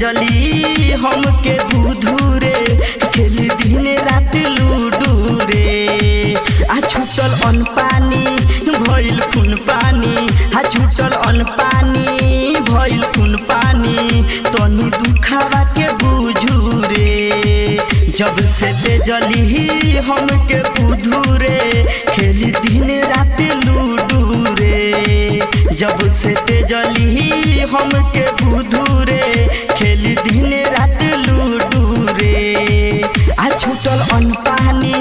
जली हमके बुधू रे खेली दिन रात लूडू रे। आ छूटल अन पानी भइल खून पानी, आ छूटल अन पानी भइल खून पानी, तनी दुखावा के बुझू रे। जब से ते जली हमके बुधू रे खेली दिन रात लूडू रे। जब से ते जली हमके बुधू रे खेली दिन रात लूडू रे। आ छूटल अन पानी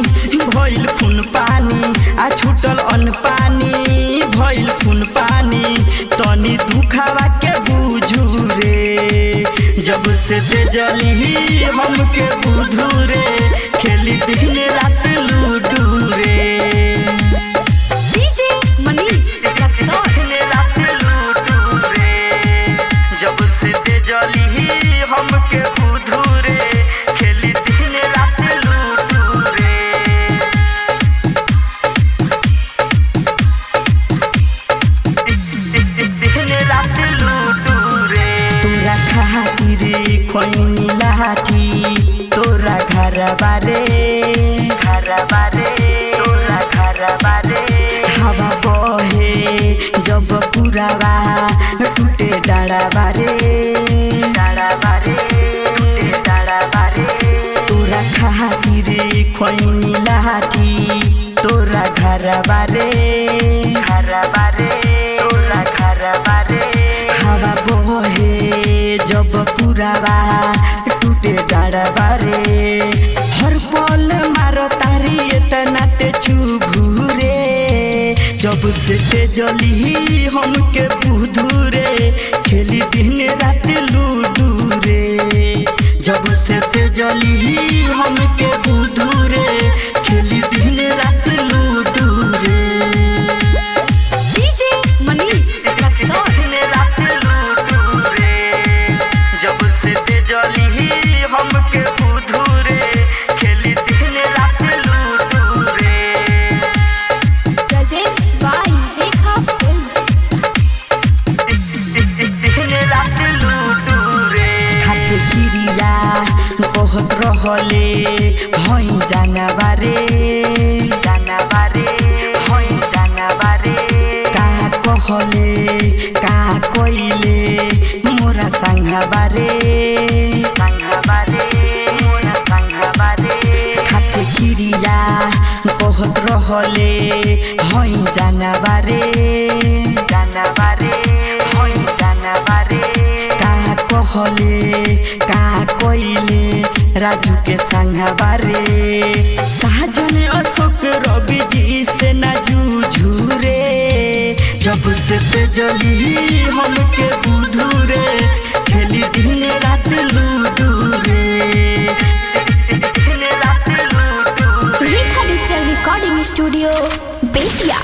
भइल खून पानी, आ छूटल अन पानी भइल खून पानी, तनी दुखावा के बुझू रे। जब से ते जली हमके बुधू रे खेली दिन रात लूडू रे। डीजे मनीष रक्सौल जब से ते जली हमके बुधू रे खेली दिन रात लूडू रे। दिन रात लूडू रे। तोरा खातिर खोइनी लाठी तोरा घर बारे, घर बारे तोरा घर बारे। हवा बहे जब पुरावा टूटे डाँडा बारे, डाँडा बारे टूटे डाँडा बारे। तोरा खातिर खोइनी लाठी तोरा घर बारे, घर बारे तोरा घर बारे। हवा बहे जब पुरावा टूटे डाँडा बारे। हर पल मारो तारी इतना ते चुभू रे। जब से ते जली हमके बुधू रे खेली दिन रात लूडू रे। जब से ते जली हमके बुधू रे खेली दिन रात लूडू रे। डीजे मनीष रक्सौल जब से ते जली हमके बुधू रे खेली दिन रात लूडू रे। Presents by Rekha films. दिन रात लूडू रे। खाते गिरिया बहुत रहले भई जाना बारे, जाना बारे भई जाना बारे। का कहले का कइले मोरा संगा बारे, संगा बारे मोरा संगा बारे। खाते गिरिया बहुत रहले भई जाना बारे, जाना बारे भई जाना बारे। का कहले का कइले राजू के संगा बारे। साजन अशोक रवि जी से ना जूझू रे। जब से ते जली हमके बुधू रे खेली दिन रात लूडू रे। रेखा डिजिटल रिकॉर्डिंग स्टूडियो बेतिया।